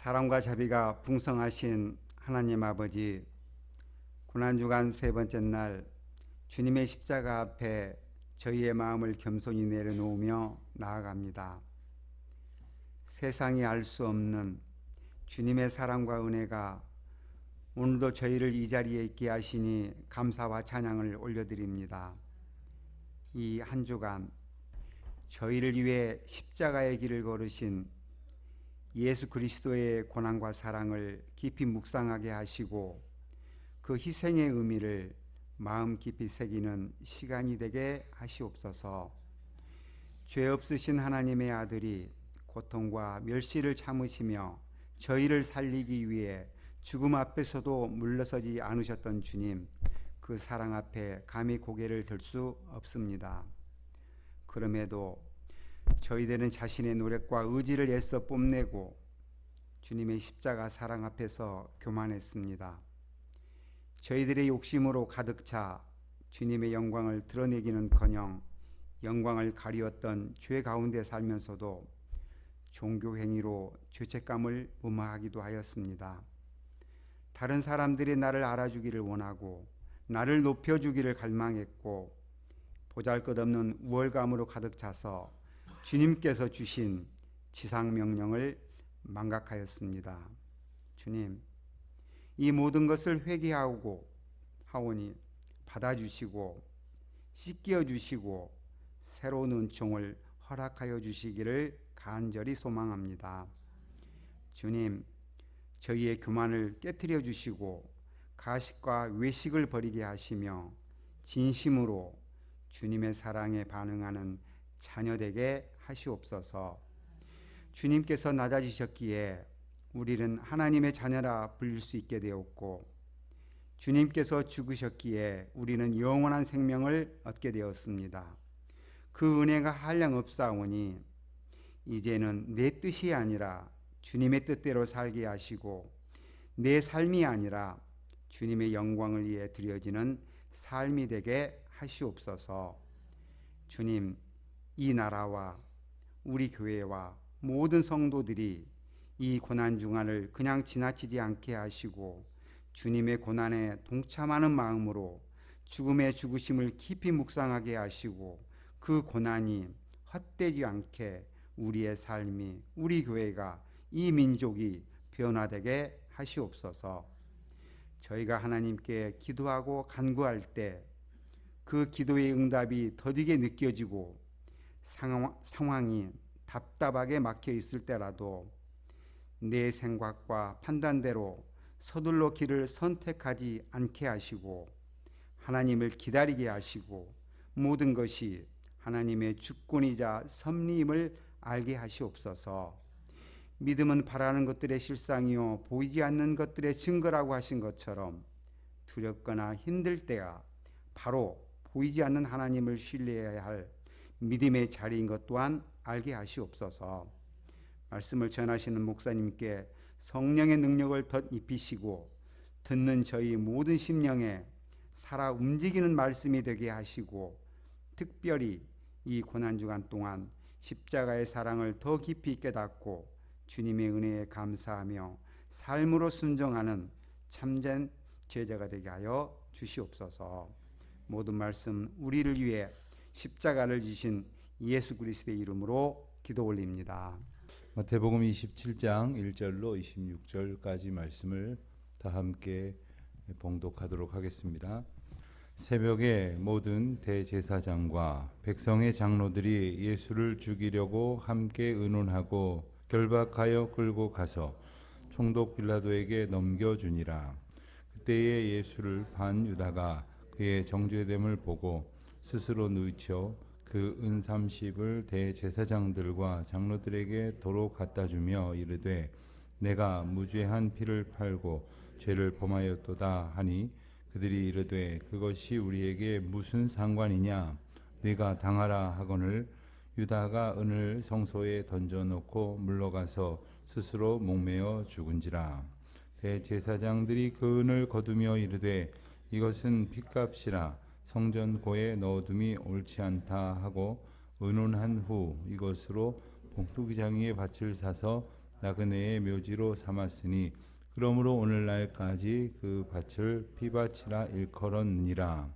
사랑과 자비가 풍성하신 하나님 아버지, 고난주간 세 번째 날 주님의 십자가 앞에 저희의 마음을 겸손히 내려놓으며 나아갑니다. 세상이 알 수 없는 주님의 사랑과 은혜가 오늘도 저희를 이 자리에 있게 하시니 감사와 찬양을 올려드립니다. 이 한 주간 저희를 위해 십자가의 길을 걸으신 예수 그리스도의 고난과 사랑을 깊이 묵상하게 하시고 그 희생의 의미를 마음 깊이 새기는 시간이 되게 하시옵소서. 죄 없으신 하나님의 아들이 고통과 멸시를 참으시며 저희를 살리기 위해 죽음 앞에서도 물러서지 않으셨던 주님, 그 사랑 앞에 감히 고개를 들 수 없습니다. 그럼에도 저희들은 자신의 노력과 의지를 애써 뽐내고 주님의 십자가 사랑 앞에서 교만했습니다. 저희들의 욕심으로 가득 차 주님의 영광을 드러내기는커녕 영광을 가리웠던 죄 가운데 살면서도 종교 행위로 죄책감을 무마하기도 하였습니다. 다른 사람들이 나를 알아주기를 원하고 나를 높여주기를 갈망했고 보잘것없는 우월감으로 가득 차서 주님께서 주신 지상명령을 망각하였습니다. 주님, 이 모든 것을 회개하고 하오니 받아주시고 씻겨 주시고 새로운 은총을 허락하여 주시기를 간절히 소망합니다. 주님, 저희의 교만을 깨트려 주시고 가식과 외식을 버리게 하시며 진심으로 주님의 사랑에 반응하는 자녀 되게 하시옵소서. 주님께서 낮아지셨기에 우리는 하나님의 자녀라 불릴 수 있게 되었고 주님께서 죽으셨기에 우리는 영원한 생명을 얻게 되었습니다. 그 은혜가 한량없사오니 이제는 내 뜻이 아니라 주님의 뜻대로 살게 하시고 내 삶이 아니라 주님의 영광을 위해 드려지는 삶이 되게 하시옵소서. 주님, 이 나라와 우리 교회와 모든 성도들이 이 고난중간을 그냥 지나치지 않게 하시고 주님의 고난에 동참하는 마음으로 죽음의 죽으심을 깊이 묵상하게 하시고 그 고난이 헛되지 않게 우리의 삶이, 우리 교회가, 이 민족이 변화되게 하시옵소서. 저희가 하나님께 기도하고 간구할 때 그 기도의 응답이 더디게 느껴지고 상황이 답답하게 막혀 있을 때라도 내 생각과 판단대로 서둘러 길을 선택하지 않게 하시고 하나님을 기다리게 하시고 모든 것이 하나님의 주권이자 섭리임을 알게 하시옵소서. 믿음은 바라는 것들의 실상이요 보이지 않는 것들의 증거라고 하신 것처럼 두렵거나 힘들 때가 바로 보이지 않는 하나님을 신뢰해야 할 믿음의 자리인 것 또한 알게 하시옵소서. 말씀을 전하시는 목사님께 성령의 능력을 덧입히시고 듣는 저희 모든 심령에 살아 움직이는 말씀이 되게 하시고 특별히 이 고난주간 동안 십자가의 사랑을 더 깊이 깨닫고 주님의 은혜에 감사하며 삶으로 순종하는 참된 제자가 되게 하여 주시옵소서. 모든 말씀 우리를 위해 십자가를 지신 예수 그리스도의 이름으로 기도 올립니다. 마태복음 27장 1절로 26절까지 말씀을 다 함께 봉독하도록 하겠습니다. 새벽에 모든 대제사장과 백성의 장로들이 예수를 죽이려고 함께 의논하고 결박하여 끌고 가서 총독 빌라도에게 넘겨주니라. 그때에 예수를 반 유다가 그의 정죄됨을 보고 스스로 누이쳐 그 은 30을 대제사장들과 장로들에게 도로 갖다 주며 이르되 내가 무죄한 피를 팔고 죄를 범하였도다 하니 그들이 이르되 그것이 우리에게 무슨 상관이냐 네가 당하라 하거늘 유다가 은을 성소에 던져놓고 물러가서 스스로 목매어 죽은지라. 대제사장들이 그 은을 거두며 이르되 이것은 핏값이라 성전 고에 넣어둠이 옳지 않다 하고 의논한 후 이것으로 봉투기장이의 밭을 사서 나그네의 묘지로 삼았으니 그러므로 오늘날까지 그 밭을 피밭이라 일컬었느니라.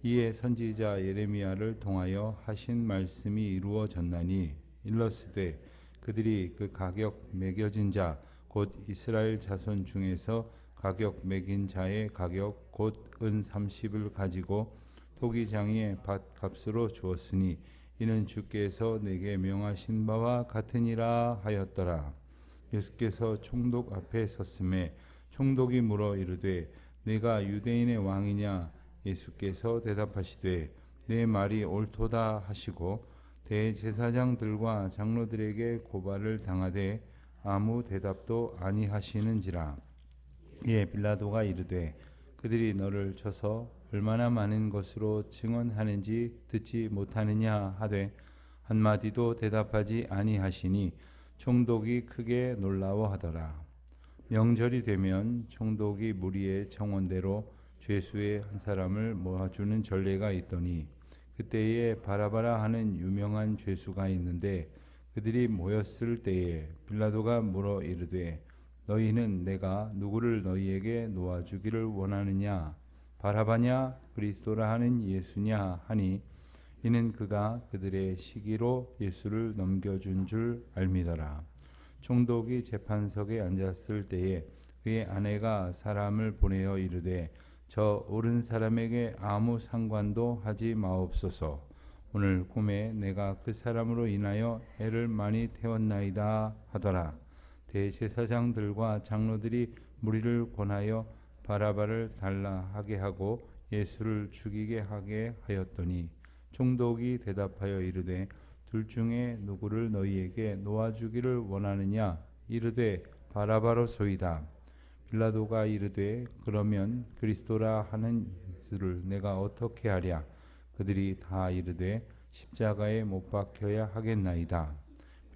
이에 선지자 예레미야를 통하여 하신 말씀이 이루어졌나니 일러스되 그들이 그 가격 매겨진 자 곧 이스라엘 자손 중에서 가격 매긴 자의 가격 곧 은 30을 가지고 토기장의 밭값으로 주었으니 이는 주께서 내게 명하신 바와 같으니라 하였더라. 예수께서 총독 앞에 섰음에 총독이 물어 이르되 내가 유대인의 왕이냐? 예수께서 대답하시되 내 말이 옳도다 하시고 대제사장들과 장로들에게 고발을 당하되 아무 대답도 아니하시는지라. 이에 빌라도가 이르되 그들이 너를 쳐서 얼마나 많은 것으로 증언하는지 듣지 못하느냐 하되 한마디도 대답하지 아니하시니 총독이 크게 놀라워하더라. 명절이 되면 총독이 무리의 청원대로 죄수의 한 사람을 모아주는 전례가 있더니 그때에 바라바라 하는 유명한 죄수가 있는데 그들이 모였을 때에 빌라도가 물어 이르되 너희는 내가 누구를 너희에게 놓아주기를 원하느냐? 바라바냐? 그리스도라 하는 예수냐? 하니 이는 그가 그들의 시기로 예수를 넘겨준 줄 알미더라. 총독이 재판석에 앉았을 때에 그의 아내가 사람을 보내어 이르되 저 옳은 사람에게 아무 상관도 하지 마옵소서. 오늘 꿈에 내가 그 사람으로 인하여 애를 많이 태웠나이다 하더라. 대제사장들과 장로들이 무리를 권하여 바라바를 달라 하게 하고 예수를 죽이게 하게 하였더니 총독이 대답하여 이르되 둘 중에 누구를 너희에게 놓아주기를 원하느냐? 이르되 바라바로소이다. 빌라도가 이르되 그러면 그리스도라 하는 예수를 내가 어떻게 하랴? 그들이 다 이르되 십자가에 못 박혀야 하겠나이다.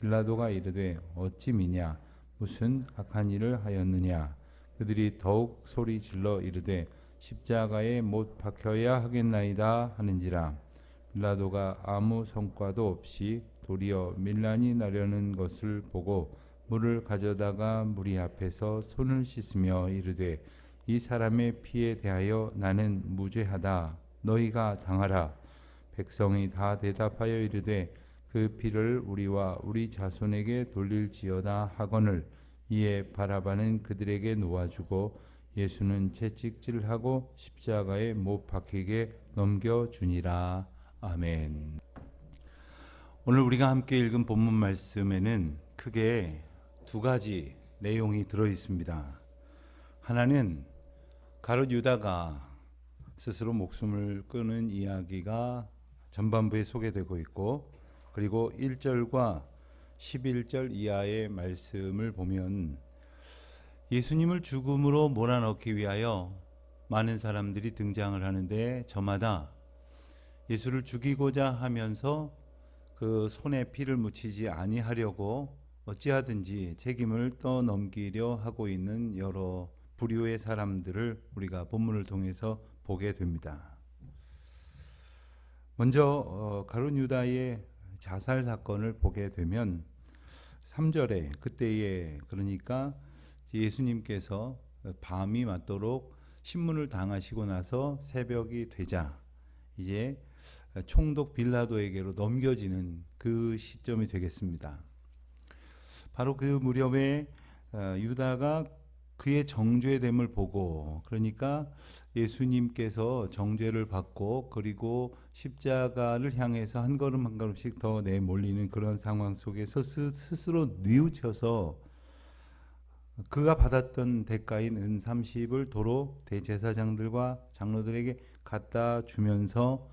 빌라도가 이르되 어찌 미냐? 무슨 악한 일을 하였느냐? 그들이 더욱 소리 질러 이르되 십자가에 못 박혀야 하겠나이다 하는지라. 빌라도가 아무 성과도 없이 도리어 밀란이 나려는 것을 보고 물을 가져다가 무리 앞에서 손을 씻으며 이르되 이 사람의 피에 대하여 나는 무죄하다. 너희가 당하라. 백성이 다 대답하여 이르되 그 피를 우리와 우리 자손에게 돌릴지어다 하거늘. 이에 바라바는 그들에게 놓아주고 예수는 채찍질하고 십자가에 못 박히게 넘겨주니라. 아멘. 오늘 우리가 함께 읽은 본문 말씀에는 크게 두 가지 내용이 들어 있습니다. 하나는 가룟 유다가 스스로 목숨을 끊은 이야기가 전반부에 소개되고 있고, 그리고 1절과 11절 이하의 말씀을 보면 예수님을 죽음으로 몰아넣기 위하여 많은 사람들이 등장을 하는데 저마다 예수를 죽이고자 하면서 그 손에 피를 묻히지 아니하려고 어찌하든지 책임을 떠넘기려 하고 있는 여러 부류의 사람들을 우리가 본문을 통해서 보게 됩니다. 먼저 가룟 유다의 자살 사건을 보게 되면 3절에 그때에 그러니까 예수님께서 밤이 맞도록 신문을 당하시고 나서 새벽이 되자 이제 총독 빌라도에게로 넘겨지는 그 시점이 되겠습니다. 바로 그 무렵에 유다가 그의 정죄됨을 보고, 그러니까 예수님께서 정죄를 받고 그리고 십자가를 향해서 한 걸음 한 걸음씩 더 내몰리는 그런 상황 속에서 스스로 뉘우쳐서 그가 받았던 대가인 은 30을 도로 대제사장들과 장로들에게 갖다 주면서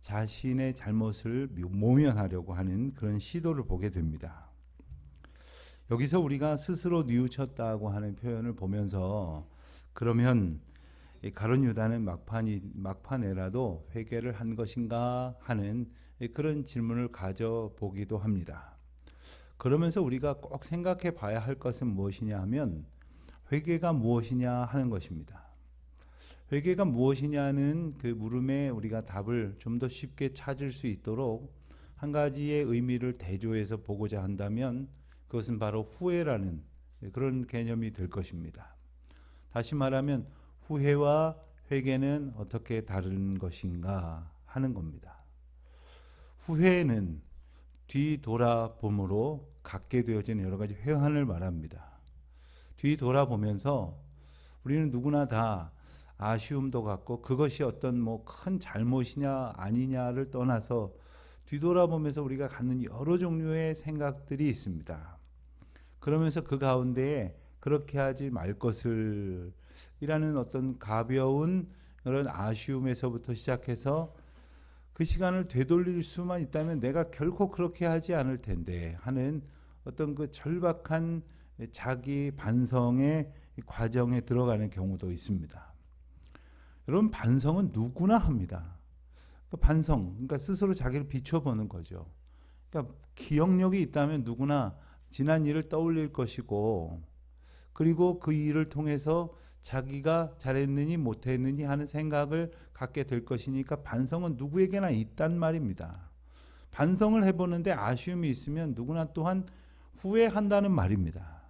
자신의 잘못을 모면하려고 하는 그런 시도를 보게 됩니다. 여기서 우리가 스스로 뉘우쳤다고 하는 표현을 보면서 그러면 가룟 유다는 막판에라도 회개를 한 것인가 하는 그런 질문을 가져보기도 합니다. 그러면서 우리가 꼭 생각해 봐야 할 것은 무엇이냐 하면 회개가 무엇이냐 하는 것입니다. 회개가 무엇이냐는 그 물음에 우리가 답을 좀 더 쉽게 찾을 수 있도록 한 가지의 의미를 대조해서 보고자 한다면 그것은 바로 후회라는 그런 개념이 될 것입니다. 다시 말하면 후회와 회개는 어떻게 다른 것인가 하는 겁니다. 후회는 뒤돌아봄으로 갖게 되어지는 여러 가지 회한을 말합니다. 뒤돌아보면서 우리는 누구나 다 아쉬움도 갖고 그것이 어떤 뭐 큰 잘못이냐 아니냐를 떠나서 뒤돌아보면서 우리가 갖는 여러 종류의 생각들이 있습니다. 그러면서 그 가운데에 그렇게 하지 말 것을 이라는 어떤 가벼운 그런 아쉬움에서부터 시작해서 그 시간을 되돌릴 수만 있다면 내가 결코 그렇게 하지 않을 텐데 하는 어떤 그 절박한 자기 반성의 과정에 들어가는 경우도 있습니다. 여러분, 반성은 누구나 합니다. 반성, 그러니까 스스로 자기를 비춰보는 거죠. 그러니까 기억력이 있다면 누구나 지난 일을 떠올릴 것이고, 그리고 그 일을 통해서 자기가 잘했느니 못했느니 하는 생각을 갖게 될 것이니까 반성은 누구에게나 있단 말입니다. 반성을 해보는데 아쉬움이 있으면 누구나 또한 후회한다는 말입니다.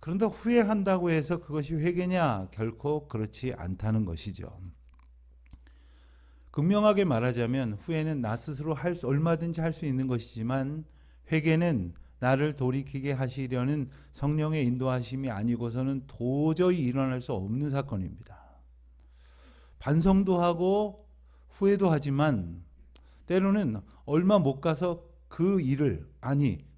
그런데 후회한다고 해서 그것이 회개냐? 결코 그렇지 않다는 것이죠. 극명하게 말하자면 후회는 나 스스로 얼마든지 할 수 있는 것이지만 회개는 나를 돌이키게 하시려는 성령의 인도하심이 아니고서는 도저히 일어날 수 없는 사건입니다. 반성도 하고 후회도 하지만 때로는 얼마 못 가서 그 일을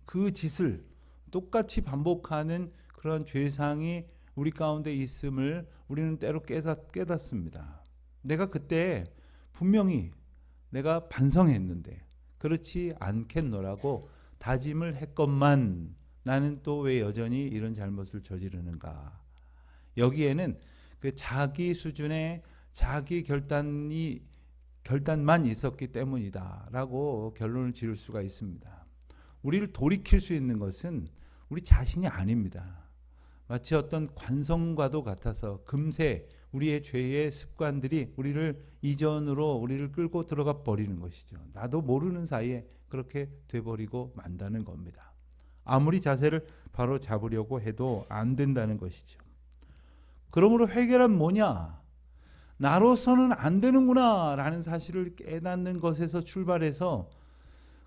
그 짓을 똑같이 반복하는 그런 죄상이 우리 가운데 있음을 우리는 때로 깨닫습니다. 내가 그때 분명히 내가 반성했는데 그렇지 않겠노라고 다짐을 했건만 나는 또 왜 여전히 이런 잘못을 저지르는가. 여기에는 그 자기 수준의 자기 결단만 있었기 때문이다라고 결론을 지을 수가 있습니다. 우리를 돌이킬 수 있는 것은 우리 자신이 아닙니다. 마치 어떤 관성과도 같아서 금세 우리의 죄의 습관들이 우리를 끌고 들어가 버리는 것이죠. 나도 모르는 사이에 그렇게 돼버리고 만다는 겁니다. 아무리 자세를 바로 잡으려고 해도 안 된다는 것이죠. 그러므로 회개란 뭐냐? 나로서는 안 되는구나 라는 사실을 깨닫는 것에서 출발해서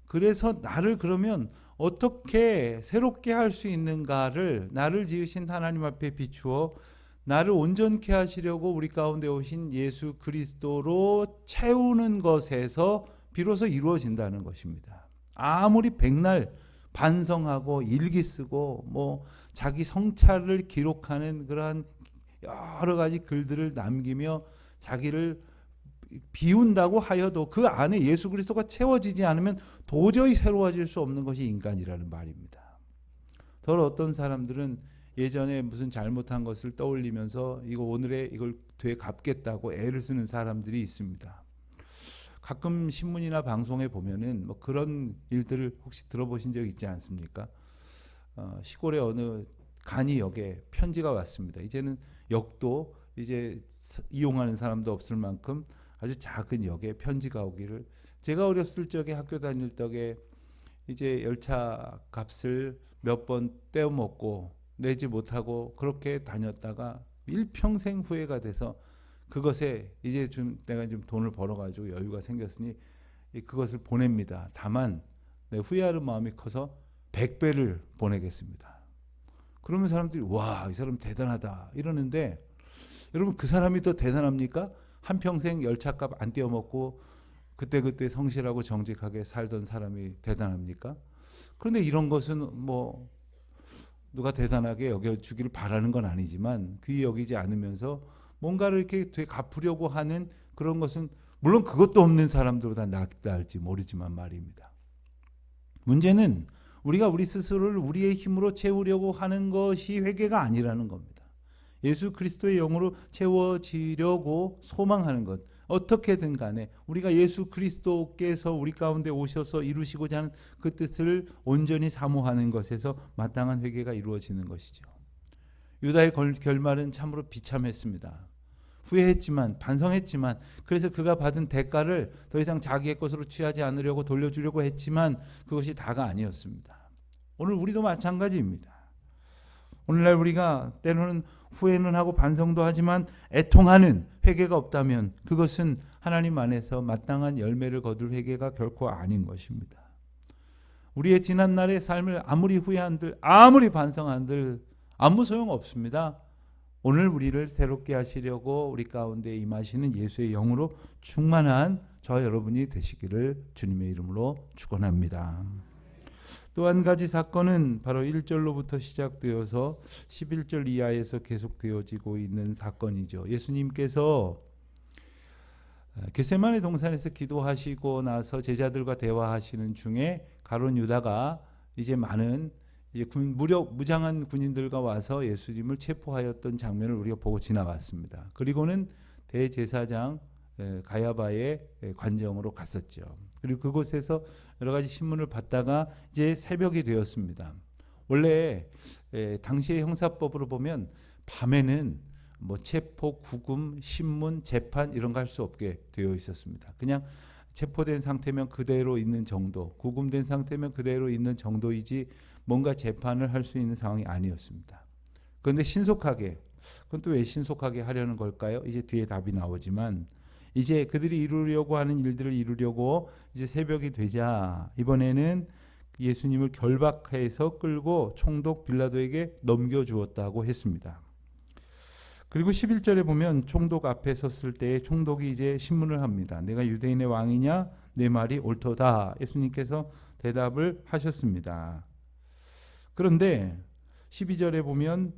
그래서 나를 그러면 어떻게 새롭게 할 수 있는가를 나를 지으신 하나님 앞에 비추어 나를 온전케 하시려고 우리 가운데 오신 예수 그리스도로 채우는 것에서 비로소 이루어진다는 것입니다. 아무리 백날 반성하고 일기 쓰고 뭐 자기 성찰을 기록하는 그러한 여러 가지 글들을 남기며 자기를 비운다고 하여도 그 안에 예수 그리스도가 채워지지 않으면 도저히 새로워질 수 없는 것이 인간이라는 말입니다. 더 어떤 사람들은 예전에 무슨 잘못한 것을 떠올리면서 이걸 되게 갚겠다고 애를 쓰는 사람들이 있습니다. 가끔 신문이나 방송에 보면은 뭐 그런 일들을 혹시 들어보신 적 있지 않습니까? 시골의 어느 간이역에 편지가 왔습니다. 이제는 역도 이제 이용하는 사람도 없을 만큼 아주 작은 역에 편지가 오기를, 제가 어렸을 적에 학교 다닐 적에 이제 열차 값을 몇 번 떼어먹고 내지 못하고 그렇게 다녔다가 일평생 후회가 돼서 그것에 이제 내가 좀 돈을 벌어가지고 여유가 생겼으니 그것을 보냅니다. 다만 내 후회하는 마음이 커서 100배를 보내겠습니다. 그러면 사람들이 와, 이 사람 대단하다 이러는데, 여러분 그 사람이 더 대단합니까? 한평생 열차값 안 떼어먹고 그때 성실하고 정직하게 살던 사람이 대단합니까? 그런데 이런 것은 뭐 누가 대단하게 여겨주기를 바라는 건 아니지만 귀히 여기지 않으면서 뭔가를 이렇게 되게 갚으려고 하는 그런 것은 물론 그것도 없는 사람들보다 낫다할지 모르지만 말입니다. 문제는 우리가 우리 스스로를 우리의 힘으로 채우려고 하는 것이 회개가 아니라는 겁니다. 예수 그리스도의 영으로 채워지려고 소망하는 것, 어떻게든 간에 우리가 예수 그리스도께서 우리 가운데 오셔서 이루시고자 하는 그 뜻을 온전히 사모하는 것에서 마땅한 회개가 이루어지는 것이죠. 유다의 결말은 참으로 비참했습니다. 후회했지만 반성했지만 그래서 그가 받은 대가를 더 이상 자기의 것으로 취하지 않으려고 돌려주려고 했지만 그것이 다가 아니었습니다. 오늘 우리도 마찬가지입니다. 오늘날 우리가 때로는 후회는 하고 반성도 하지만 애통하는 회개가 없다면 그것은 하나님 안에서 마땅한 열매를 거둘 회개가 결코 아닌 것입니다. 우리의 지난날의 삶을 아무리 후회한들 아무리 반성한들 아무 소용 없습니다. 오늘 우리를 새롭게 하시려고 우리 가운데 임하시는 예수의 영으로 충만한 저와 여러분이 되시기를 주님의 이름으로 축원합니다. 또 한 가지 사건은 바로 1절로부터 시작되어서 11절 이하에서 계속되어지고 있는 사건이죠. 예수님께서 겟세마네 동산에서 기도하시고 나서 제자들과 대화하시는 중에 가룟 유다가 이제 많은 무장한 군인들과 와서 예수님을 체포하였던 장면을 우리가 보고 지나갔습니다. 그리고는 대제사장 가야바의 관정으로 갔었죠. 그리고 그곳에서 여러 가지 신문을 받다가 이제 새벽이 되었습니다. 원래 당시의 형사법으로 보면 밤에는 뭐 체포, 구금, 신문, 재판 이런 거 할 수 없게 되어 있었습니다. 그냥 체포된 상태면 그대로 있는 정도, 구금된 상태면 그대로 있는 정도이지 뭔가 재판을 할 수 있는 상황이 아니었습니다. 그런데 신속하게, 그건 또 왜 신속하게 하려는 걸까요? 이제 뒤에 답이 나오지만 이제 그들이 이루려고 하는 일들을 이루려고 이제 새벽이 되자 이번에는 예수님을 결박해서 끌고 총독 빌라도에게 넘겨주었다고 했습니다. 그리고 11절에 보면 총독 앞에 섰을 때 총독이 이제 신문을 합니다. 내가 유대인의 왕이냐? 내 말이 옳도다. 예수님께서 대답을 하셨습니다. 그런데 12절에 보면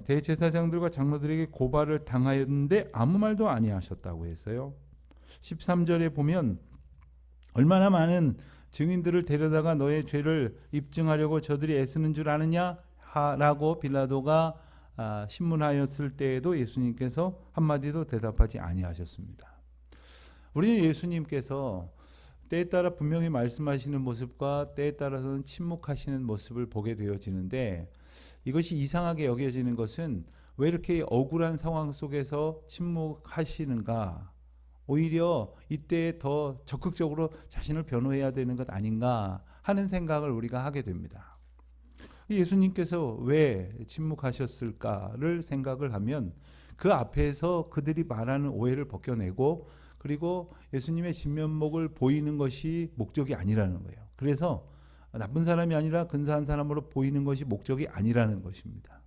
대제사장들과 장로들에게 고발을 당하였는데 아무 말도 아니하셨다고 했어요. 13절에 보면 얼마나 많은 증인들을 데려다가 너의 죄를 입증하려고 저들이 애쓰는 줄 아느냐? 라고 빌라도가 신문하였을 때에도 예수님께서 한마디도 대답하지 아니하셨습니다. 우리는 예수님께서 때에 따라 분명히 말씀하시는 모습과 때에 따라서는 침묵하시는 모습을 보게 되어지는데 이것이 이상하게 여겨지는 것은 왜 이렇게 억울한 상황 속에서 침묵하시는가? 오히려 이때 더 적극적으로 자신을 변호해야 되는 것 아닌가 하는 생각을 우리가 하게 됩니다. 예수님께서 왜 침묵하셨을까를 생각을 하면 그 앞에서 그들이 말하는 오해를 벗겨내고 그리고 예수님의 진면목을 보이는 것이 목적이 아니라는 거예요. 그래서 나쁜 사람이 아니라 근사한 사람으로 보이는 것이 목적이 아니라는 것입니다.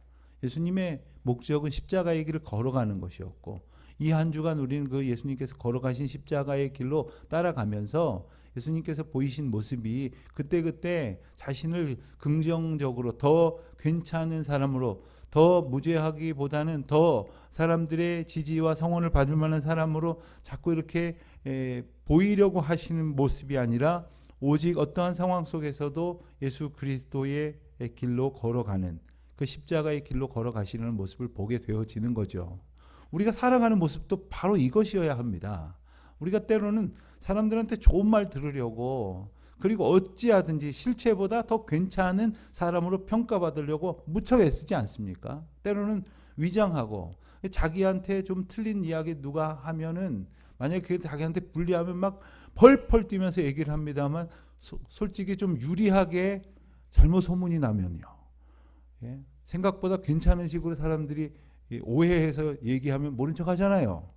예수님의 목적은 십자가의 길을 걸어가는 것이었고 이 한 주간 우리는 그 예수님께서 걸어가신 십자가의 길로 따라가면서 예수님께서 보이신 모습이 그때그때 자신을 긍정적으로 더 괜찮은 사람으로 더 무죄하기보다는 더 사람들의 지지와 성원을 받을 만한 사람으로 자꾸 이렇게 보이려고 하시는 모습이 아니라 오직 어떠한 상황 속에서도 예수 그리스도의 길로 걸어가는 그 십자가의 길로 걸어가시는 모습을 보게 되어지는 거죠. 우리가 살아가는 모습도 바로 이것이어야 합니다. 우리가 때로는 사람들한테 좋은 말 들으려고 그리고 어찌하든지 실체보다 더 괜찮은 사람으로 평가받으려고 무척 애쓰지 않습니까? 때로는 위장하고 자기한테 좀 틀린 이야기 누가 하면은 만약에 그게 자기한테 불리하면 막 펄펄 뛰면서 얘기를 합니다만 솔직히 좀 유리하게 잘못 소문이 나면요. 생각보다 괜찮은 식으로 사람들이 오해해서 얘기하면 모른 척 하잖아요.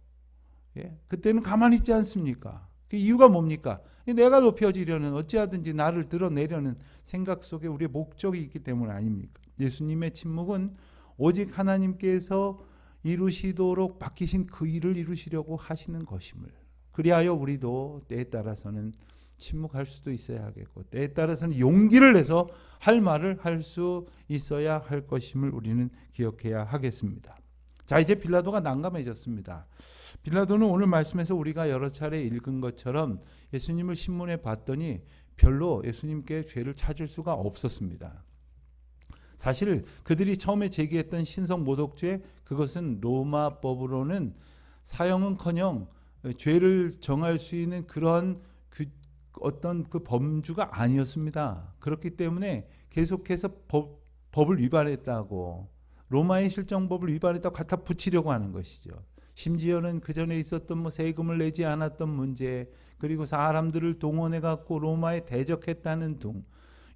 그때는 가만히 있지 않습니까? 그 이유가 뭡니까? 내가 높여지려는 어찌하든지 나를 드러내려는 생각 속에 우리의 목적이 있기 때문 아닙니까? 예수님의 침묵은 오직 하나님께서 이루시도록 맡기신 그 일을 이루시려고 하시는 것임을 그리하여 우리도 때에 따라서는 침묵할 수도 있어야 하겠고 때에 따라서는 용기를 내서 할 말을 할 수 있어야 할 것임을 우리는 기억해야 하겠습니다. 자, 이제 빌라도가 난감해졌습니다. 빌라도는 오늘 말씀에서 우리가 여러 차례 읽은 것처럼 예수님을 신문에 봤더니 별로 예수님께 죄를 찾을 수가 없었습니다. 사실 그들이 처음에 제기했던 신성 모독죄 그것은 로마법으로는 사형은커녕 죄를 정할 수 있는 그런 어떤 그 범주가 아니었습니다. 그렇기 때문에 계속해서 법을 위반했다고 로마의 실정법을 위반했다고 갖다 붙이려고 하는 것이죠. 심지어는 그 전에 있었던 뭐 세금을 내지 않았던 문제 그리고 사람들을 동원해 갖고 로마에 대적했다는 등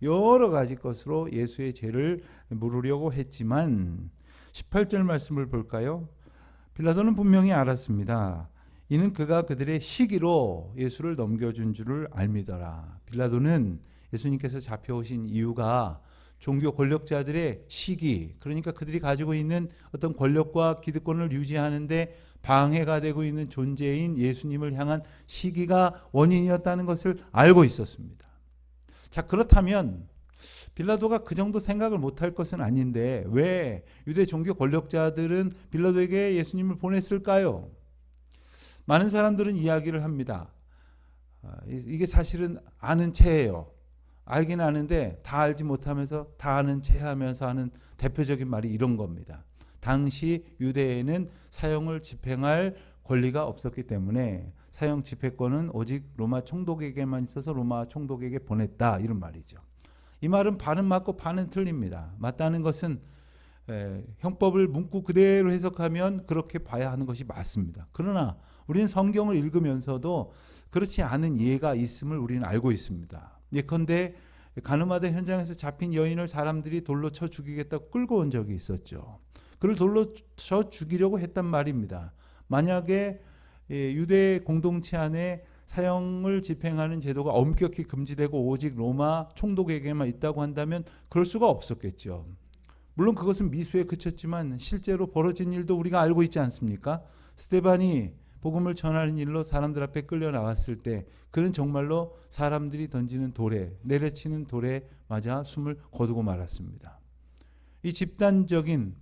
여러 가지 것으로 예수의 죄를 물으려고 했지만 18절 말씀을 볼까요? 빌라도는 분명히 알았습니다. 이는 그가 그들의 시기로 예수를 넘겨준 줄을 알미더라. 빌라도는 예수님께서 잡혀오신 이유가 종교 권력자들의 시기, 그러니까 그들이 가지고 있는 어떤 권력과 기득권을 유지하는데 방해가 되고 있는 존재인 예수님을 향한 시기가 원인이었다는 것을 알고 있었습니다. 자, 그렇다면 빌라도가 그 정도 생각을 못할 것은 아닌데 왜 유대 종교 권력자들은 빌라도에게 예수님을 보냈을까요? 많은 사람들은 이야기를 합니다. 이게 사실은 아는 체예요. 알긴 아는데 다 알지 못하면서 다 아는 체하면서 하는 대표적인 말이 이런 겁니다. 당시 유대에는 사형을 집행할 권리가 없었기 때문에 사형 집행권은 오직 로마 총독에게만 있어서 로마 총독에게 보냈다, 이런 말이죠. 이 말은 반은 맞고 반은 틀립니다. 맞다는 것은 형법을 문구 그대로 해석하면 그렇게 봐야 하는 것이 맞습니다. 그러나 우리는 성경을 읽으면서도 그렇지 않은 이해가 있음을 우리는 알고 있습니다. 예컨대 가늠하다 현장에서 잡힌 여인을 사람들이 돌로 쳐 죽이겠다고 끌고 온 적이 있었죠. 그를 돌로 쳐 죽이려고 했단 말입니다. 만약에 유대 공동체 안에 사형을 집행하는 제도가 엄격히 금지되고 오직 로마 총독에게만 있다고 한다면 그럴 수가 없었겠죠. 물론 그것은 미수에 그쳤지만 실제로 벌어진 일도 우리가 알고 있지 않습니까? 스데반이 복음을 전하는 일로 사람들 앞에 끌려 나왔을 때 그는 정말로 사람들이 던지는 돌에, 내려치는 돌에 맞아 숨을 거두고 말았습니다. 이 집단적인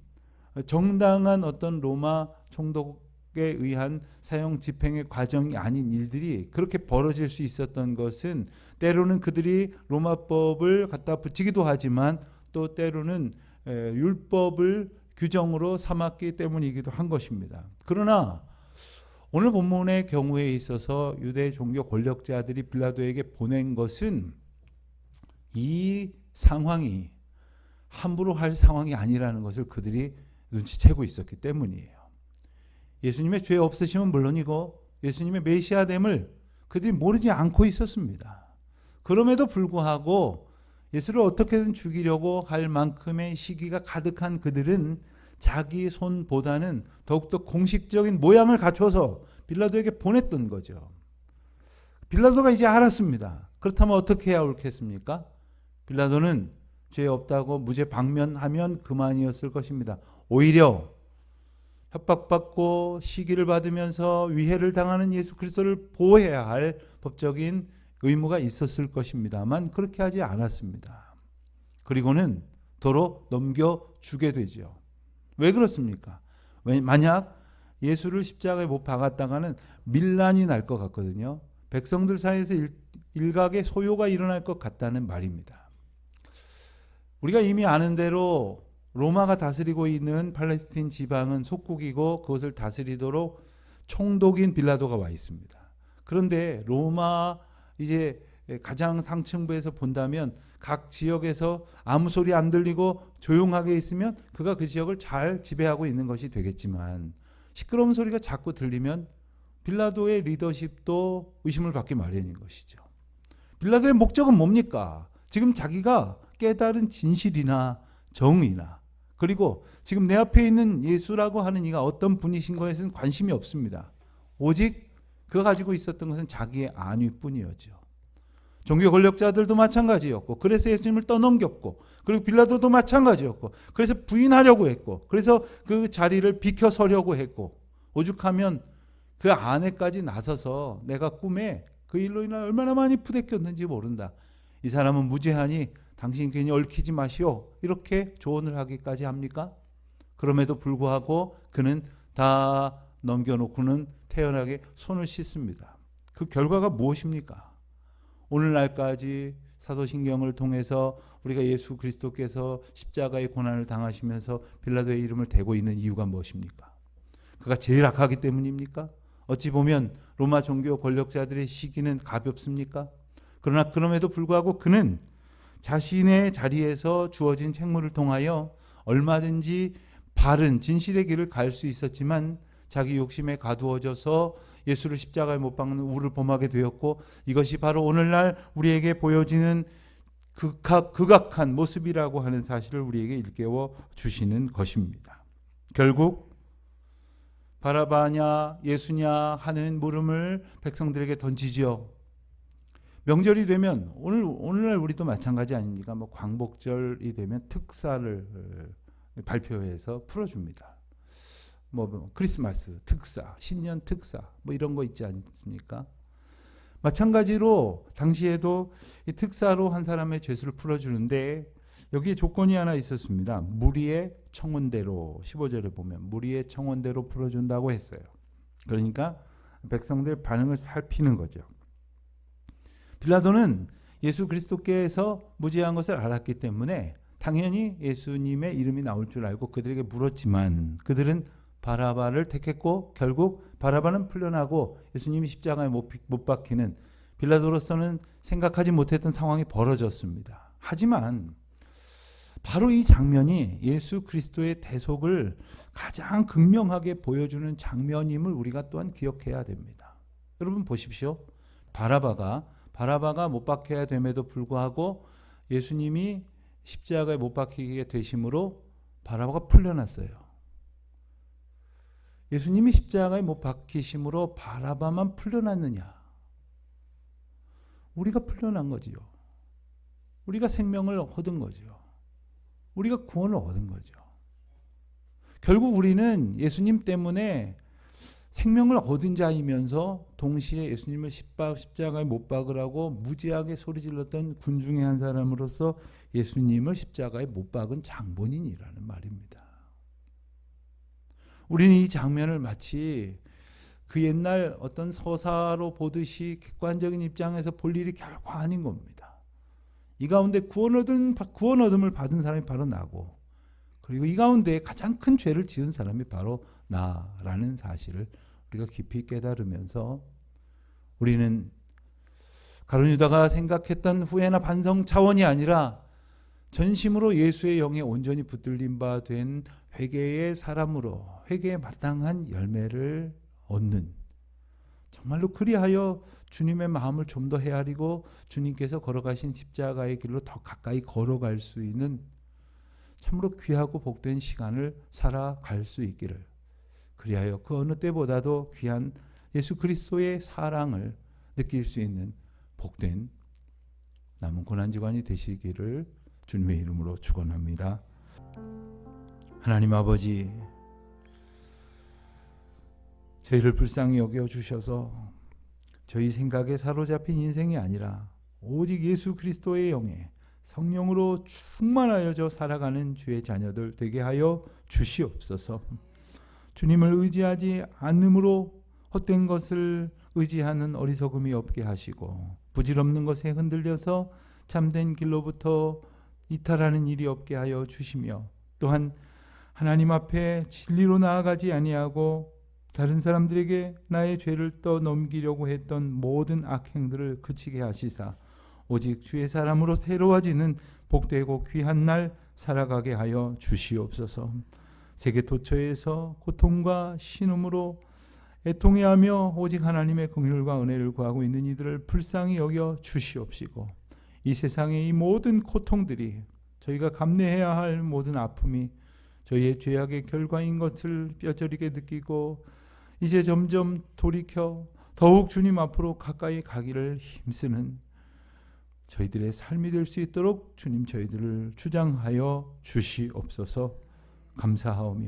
정당한 어떤 로마 총독에 의한 사형 집행의 과정이 아닌 일들이 그렇게 벌어질 수 있었던 것은 때로는 그들이 로마법을 갖다 붙이기도 하지만 또 때로는 율법을 규정으로 삼았기 때문이기도 한 것입니다. 그러나 오늘 본문의 경우에 있어서 유대 종교 권력자들이 빌라도에게 보낸 것은 이 상황이 함부로 할 상황이 아니라는 것을 그들이 눈치채고 있었기 때문이에요. 예수님의 죄 없으심은 물론이고 예수님의 메시아됨을 그들이 모르지 않고 있었습니다. 그럼에도 불구하고 예수를 어떻게든 죽이려고 할 만큼의 시기가 가득한 그들은 자기 손보다는 더욱더 공식적인 모양을 갖춰서 빌라도에게 보냈던 거죠. 빌라도가 이제 알았습니다. 그렇다면 어떻게 해야 옳겠습니까? 빌라도는 죄 없다고 무죄 방면하면 그만이었을 것입니다. 오히려 협박받고 시기를 받으면서 위해를 당하는 예수 그리스도를 보호해야 할 법적인 의무가 있었을 것입니다만 그렇게 하지 않았습니다. 그리고는 도로 넘겨주게 되죠. 왜 그렇습니까? 만약 예수를 십자가에 못 박았다가는 밀란이 날 것 같거든요. 백성들 사이에서 일각의 소요가 일어날 것 같다는 말입니다. 우리가 이미 아는 대로 로마가 다스리고 있는 팔레스틴 지방은 속국이고 그것을 다스리도록 총독인 빌라도가 와 있습니다. 그런데 로마 이제 가장 상층부에서 본다면 각 지역에서 아무 소리 안 들리고 조용하게 있으면 그가 그 지역을 잘 지배하고 있는 것이 되겠지만 시끄러운 소리가 자꾸 들리면 빌라도의 리더십도 의심을 받기 마련인 것이죠. 빌라도의 목적은 뭡니까? 지금 자기가 깨달은 진실이나 정의나 그리고 지금 내 앞에 있는 예수라고 하는 이가 어떤 분이신 것에는 관심이 없습니다. 오직 그가 가지고 있었던 것은 자기의 안위뿐이었죠. 종교 권력자들도 마찬가지였고 그래서 예수님을 떠넘겼고 그리고 빌라도도 마찬가지였고 그래서 부인하려고 했고 그래서 그 자리를 비켜서려고 했고 오죽하면 그 안에까지 나서서 내가 꿈에 그 일로 인하여 얼마나 많이 부대꼈는지 모른다. 이 사람은 무죄하니 당신 괜히 얽히지 마시오. 이렇게 조언을 하기까지 합니까? 그럼에도 불구하고 그는 다 넘겨놓고는 태연하게 손을 씻습니다. 그 결과가 무엇입니까? 오늘날까지 사도신경을 통해서 우리가 예수 그리스도께서 십자가의 고난을 당하시면서 빌라도의 이름을 대고 있는 이유가 무엇입니까? 그가 제일 악하기 때문입니까? 어찌 보면 로마 종교 권력자들의 시기는 가볍습니까? 그러나 그럼에도 불구하고 그는 자신의 자리에서 주어진 책무를 통하여 얼마든지 바른 진실의 길을 갈 수 있었지만 자기 욕심에 가두어져서 예수를 십자가에 못 박는 우를 범하게 되었고 이것이 바로 오늘날 우리에게 보여지는 극악한 모습이라고 하는 사실을 우리에게 일깨워 주시는 것입니다. 결국 바라바냐 예수냐 하는 물음을 백성들에게 던지지요. 명절이 되면 오늘날 우리도 마찬가지 아닙니까? 뭐 광복절이 되면 특사를 발표해서 풀어줍니다. 뭐 크리스마스 특사, 신년 특사 뭐 이런 거 있지 않습니까? 마찬가지로 당시에도 이 특사로 한 사람의 죄수를 풀어주는데 여기에 조건이 하나 있었습니다. 무리의 청원대로 15절에 보면 무리의 청원대로 풀어준다고 했어요. 그러니까 백성들 반응을 살피는 거죠. 빌라도는 예수 그리스도께서 무죄한 것을 알았기 때문에 당연히 예수님의 이름이 나올 줄 알고 그들에게 물었지만 그들은 바라바를 택했고 결국 바라바는 풀려나고 예수님이 십자가에 못 박히는 빌라도로서는 생각하지 못했던 상황이 벌어졌습니다. 하지만 바로 이 장면이 예수 그리스도의 대속을 가장 극명하게 보여주는 장면임을 우리가 또한 기억해야 됩니다. 여러분 보십시오. 바라바가 못 박혀야 됨에도 불구하고 예수님이 십자가에 못 박히게 되심으로 바라바가 풀려났어요. 예수님이 십자가에 못 박히심으로 바라바만 풀려났느냐? 우리가 풀려난 거지요. 우리가 생명을 얻은 거죠. 우리가 구원을 얻은 거죠. 결국 우리는 예수님 때문에 생명을 얻은 자이면서 동시에 예수님을 십자가에 못 박으라고 무지하게 소리질렀던 군중의 한 사람으로서 예수님을 십자가에 못 박은 장본인이라는 말입니다. 우리는 이 장면을 마치 그 옛날 어떤 서사로 보듯이 객관적인 입장에서 볼 일이 결코 아닌 겁니다. 이 가운데 구원 얻음을 받은 사람이 바로 나고 그리고 이 가운데 가장 큰 죄를 지은 사람이 바로 나라는 사실을 우리가 깊이 깨달으면서 우리는 가룟 유다가 생각했던 후회나 반성 차원이 아니라 전심으로 예수의 영에 온전히 붙들린 바 된 회개의 사람으로 회개에 마땅한 열매를 얻는 정말로 그리하여 주님의 마음을 좀 더 헤아리고 주님께서 걸어가신 십자가의 길로 더 가까이 걸어갈 수 있는 참으로 귀하고 복된 시간을 살아갈 수 있기를 그리하여 그 어느 때보다도 귀한 예수 그리스도의 사랑을 느낄 수 있는 복된 남은 고난주간이 되시기를 주님의 이름으로 축원합니다. 하나님 아버지, 저희를 불쌍히 여겨주셔서 저희 생각에 사로잡힌 인생이 아니라 오직 예수 그리스도의 영에 성령으로 충만하여져 살아가는 주의 자녀들 되게 하여 주시옵소서. 주님을 의지하지 않음으로 헛된 것을 의지하는 어리석음이 없게 하시고 부질없는 것에 흔들려서 참된 길로부터 이탈하는 일이 없게 하여 주시며 또한 하나님 앞에 진리로 나아가지 아니하고 다른 사람들에게 나의 죄를 떠넘기려고 했던 모든 악행들을 그치게 하시사 오직 주의 사람으로 새로워지는 복되고 귀한 날 살아가게 하여 주시옵소서. 세계 도처에서 고통과 신음으로 애통해하며 오직 하나님의 긍휼과 은혜를 구하고 있는 이들을 불쌍히 여겨 주시옵시고 이 세상의 이 모든 고통들이 저희가 감내해야 할 모든 아픔이 저희의 죄악의 결과인 것을 뼈저리게 느끼고 이제 점점 돌이켜 더욱 주님 앞으로 가까이 가기를 힘쓰는 저희들의 삶이 될 수 있도록 주님 저희들을 주장하여 주시옵소서. 감사하오며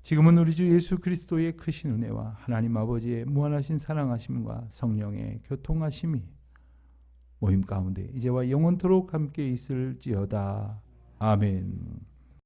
지금은 우리 주 예수 그리스도의 크신 은혜와 하나님 아버지의 무한하신 사랑하심과 성령의 교통하심이 모임 가운데 이제와 영원토록 함께 있을지어다. 아멘.